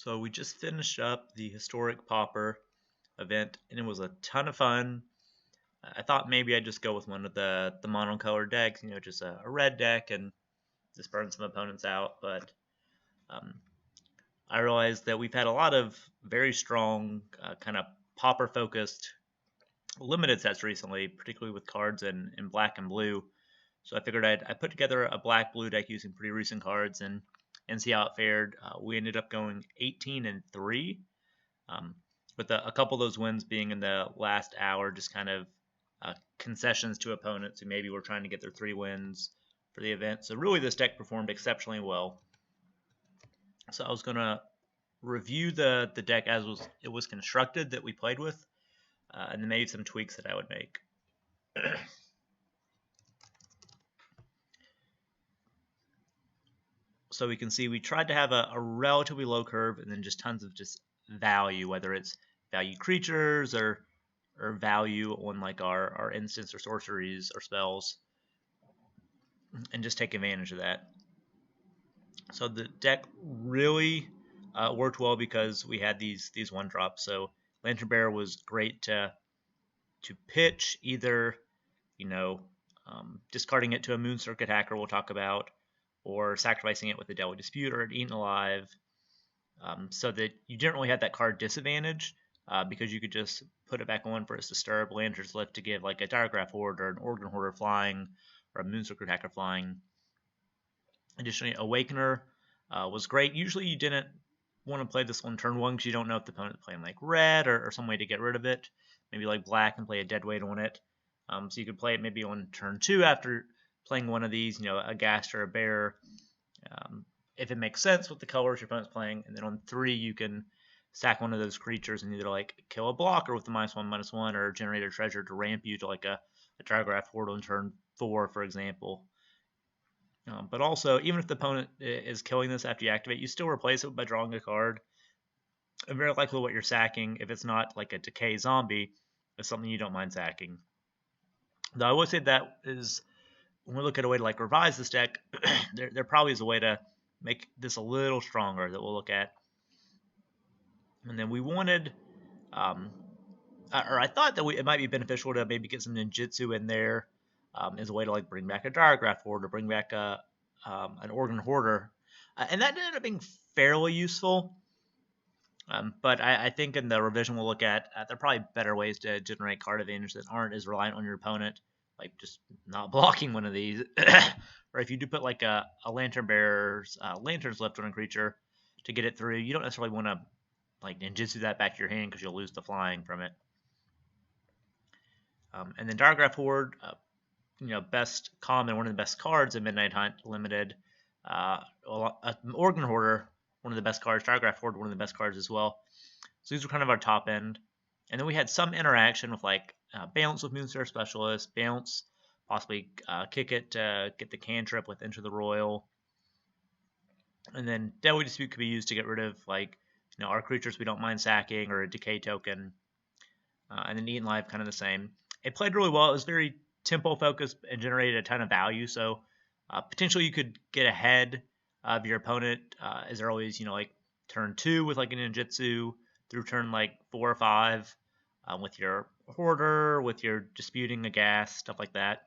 So we just finished up the Historic Pauper event, and it was a ton of fun. I thought maybe I'd just go with one of the monocolored decks, just a red deck, and just burn some opponents out. But um, I realized that we've had a lot of very strong, kind of Pauper-focused limited sets recently, particularly with cards in black and blue. So I figured I'd put together a black-blue deck using pretty recent cards and see how it fared. We ended up going 18-3. Um, with a couple of those wins being in the last hour, just kind of concessions to opponents who maybe were trying to get their 3 wins for the event. So really, this deck performed exceptionally well. So I was gonna review the deck as it was constructed that we played with, and then maybe some tweaks that I would make. So we can see we tried to have a relatively low curve and then just tons of just value, whether it's value creatures or value on like our instants or sorceries or spells, and just take advantage of that. So the deck really worked well because we had these 1-drops. So Lantern Bearer was great to pitch, either discarding it to a Moon Circuit Hacker we'll talk about, or sacrificing it with a Deadly Dispute or Eaten Alive, so that you didn't really have that card disadvantage, because you could just put it back on for its Disturb, Lantern's Lift to give like a Diregraph Horde or an Organ Hoarder flying, or a Moon Circuit Hacker flying. Additionally, Awakener was great. Usually you didn't want to play this on turn 1 because you don't know if the opponent's playing like red or some way to get rid of it. Maybe like black and play a Deadweight on it. So you could play it maybe on turn 2 after playing one of these, a Ghast or a Bear, if it makes sense with the colors your opponent's playing. And then on 3 you can sack one of those creatures and either like kill a blocker with the -1/-1 or generate a treasure to ramp you to like a Diregraph Horde on turn 4, for example. But also, even if the opponent is killing this after you activate, you still replace it by drawing a card. And very likely what you're sacking, if it's not like a decay zombie, is something you don't mind sacking. Though I would say that is, when we look at a way to like revise this deck, there probably is a way to make this a little stronger that we'll look at. And then we wanted, or I thought that it might be beneficial to maybe get some ninjutsu in there, as a way to like bring back a Diregraph Horde or bring back an Organ Hoarder, and that ended up being fairly useful. But I think in the revision we'll look at, there are probably better ways to generate card advantage that aren't as reliant on your opponent, like just not blocking one of these. Or if you do put like a Lantern Bearer's Lantern's Lift on a creature to get it through, you don't necessarily want to like ninjutsu that back to your hand because you'll lose the flying from it. And then Diregraph Horde, best common, one of the best cards in Midnight Hunt Limited. Organ Hoarder, one of the best cards. Diregraph Horde, one of the best cards as well. So these were kind of our top end. And then we had some interaction with like bounce with Moonstar Specialist, bounce, possibly kick it to get the cantrip with Enter the Royal. And then Deadly Dispute could be used to get rid of like our creatures we don't mind sacking, or a decay token. And then Eaten Alive, kind of the same. It played really well. It was very tempo focused and generated a ton of value. So potentially you could get ahead of your opponent as early as like turn 2 with like a ninjutsu, through turn like 4 or 5 with your Hoarder, with your Disputing a Ghast, stuff like that.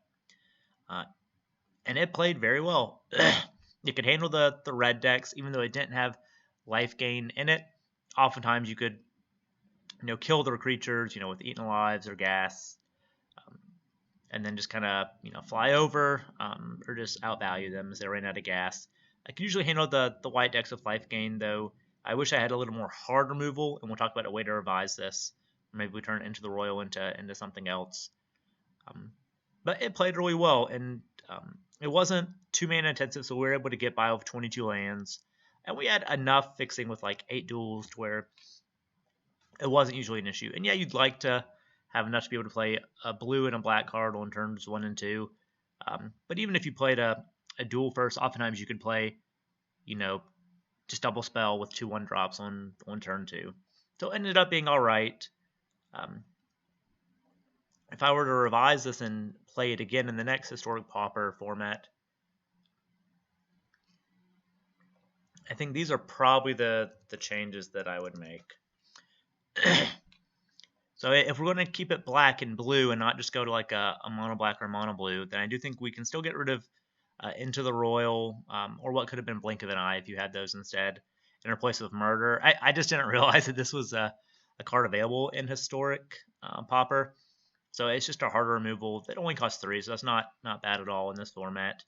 And it played very well. It could handle the red decks, even though it didn't have life gain in it. Oftentimes you could kill their creatures with Eaten Alives or Ghasts, and then just kind of fly over, or just outvalue them as they ran out of gas. I can usually handle the white decks with life gain, though I wish I had a little more hard removal, and we'll talk about a way to revise this. Maybe we turn Into the Royal into something else. But it played really well, and it wasn't 2 mana intensive, so we were able to get by with 22 lands, and we had enough fixing with like 8 duels to where it wasn't usually an issue. And yeah, you'd like to have enough to be able to play a blue and a black card on turns 1 and 2. But even if you played a duel first, oftentimes you could play, just double spell with 2 1-drops on turn 2. So it ended up being all right. If I were to revise this and play it again in the next Historic Pauper format, I think these are probably the changes that I would make. So if we're going to keep it black and blue and not just go to like a mono black or mono blue, then I do think we can still get rid of Into the Royal, or what could have been Blink of an Eye if you had those instead, and replace it with Murder. I just didn't realize that this was a card available in Historic Pauper, so it's just a harder removal that only costs 3, so that's not bad at all in this format.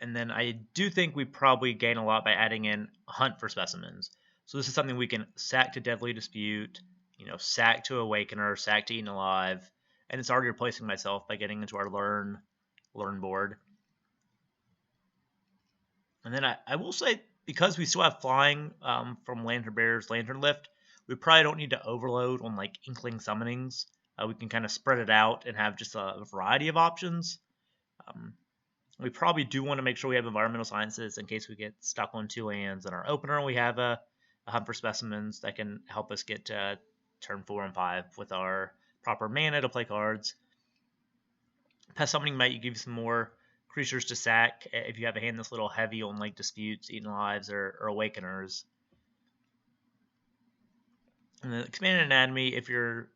And then I do think we probably gain a lot by adding in Hunt for Specimens. So this is something we can sack to Deadly Dispute, sack to Awakener, sack to Eaten Alive, and it's already replacing myself by getting into our learn board. And then I will say, because we still have flying from Lantern Bearer's Lantern Lift, we probably don't need to overload on like Inkling Summonings. We can kind of spread it out and have just a variety of options. We probably do want to make sure we have Environmental Sciences in case we get stuck on 2 lands. In our opener, we have a Hunt for Specimens that can help us get to turn 4 and 5 with our proper mana to play cards. Pest Summoning might give you some more creatures to sack if you have a hand that's a little heavy on like Disputes, Eaten Lives, or Awakeners. And the Expanded Anatomy, if you're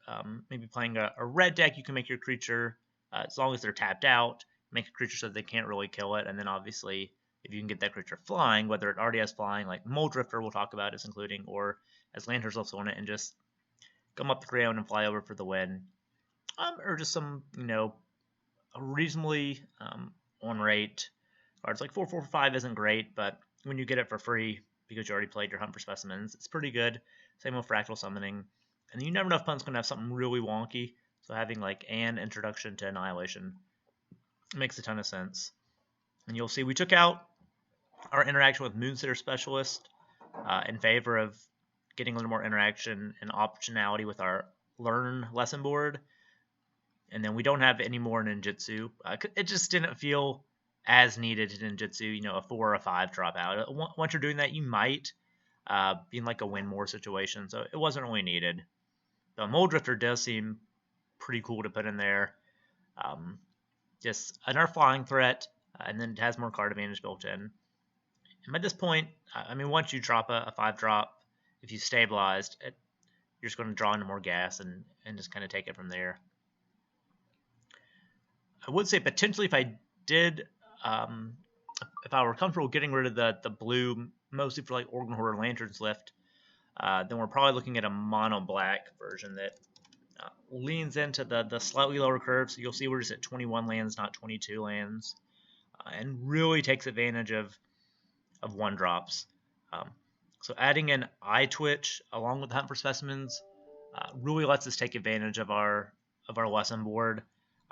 maybe playing a red deck, you can make your creature, as long as they're tapped out, make a creature so they can't really kill it. And then obviously, if you can get that creature flying, whether it already has flying, like Mold Drifter we'll talk about is including, or as Lanterns Lifts on it, and just come up the ground and fly over for the win. Or just some, reasonably on rate cards. Like 4/4/5 isn't great, but when you get it for free because you already played your Hunt for Specimens, it's pretty good. Same with Fractal Summoning. And you never know if opponent's going to have something really wonky, so having like an Introduction to Annihilation makes a ton of sense. And you'll see we took out our interaction with Moonsitter Specialist in favor of getting a little more interaction and optionality with our Learn lesson board. And then we don't have any more ninjutsu. It just didn't feel as needed in ninjutsu, a 4 or a 5 drop out. Once you're doing that, you might be in like a win more situation, so it wasn't really needed. The Mold Drifter does seem pretty cool to put in there. Just another flying threat, and then it has more card advantage built in. And by this point, once you drop a 5-drop, if you stabilized, you're just going to draw into more gas and just kind of take it from there. I would say potentially if I did, if I were comfortable getting rid of the blue, mostly for like Organ Hoarder Lanterns Lift, then we're probably looking at a mono black version that leans into the slightly lower curve. So you'll see we're just at 21 lands, not 22 lands, and really takes advantage of 1-drops. So adding in Eye Twitch along with Hunt for Specimens really lets us take advantage of our lesson board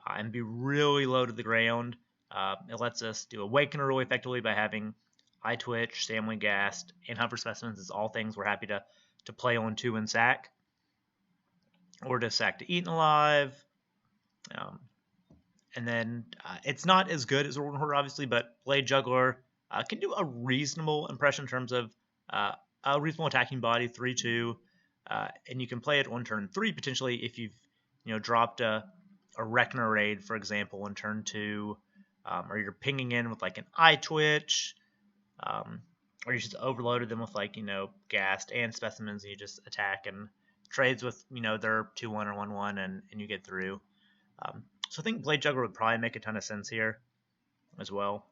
and be really low to the ground. It lets us do Awakener really effectively by having Eye Twitch, Samling Ghast, and Hunt for Specimens is all things we're happy to play on 2 and sack. Or to sack to Eaten Alive. And then it's not as good as Organ Hoarder, obviously, but Blade Juggler can do a reasonable impression in terms of a reasonable attacking body, 3/2, and you can play it on turn 3 potentially if you've dropped a Reckoner Raid, for example, on turn 2, or you're pinging in with like an Eye Twitch, or you just overloaded them with like Ghast and Specimens, and you just attack and trades with their 2/1 or 1/1, and you get through. So I think Blade Juggler would probably make a ton of sense here as well.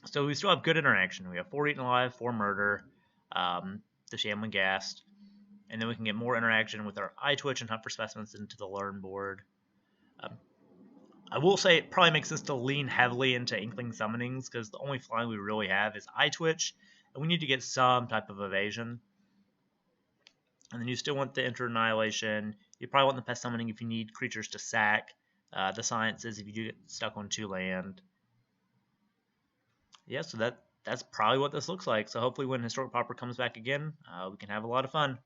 So we still have good interaction. We have 4 Eaten Alive, 4 Murder, the Shambling Ghast, and then we can get more interaction with our Eye Twitch and Hunt for Specimens into the Learn board. I will say it probably makes sense to lean heavily into Inkling Summonings because the only flying we really have is Eye Twitch, and we need to get some type of evasion. And then you still want the Enter Annihilation. You probably want the Pest Summoning if you need creatures to sack. The Sciences if you do get stuck on 2 land. Yeah, so that's probably what this looks like. So hopefully when Historic Pauper comes back again, we can have a lot of fun.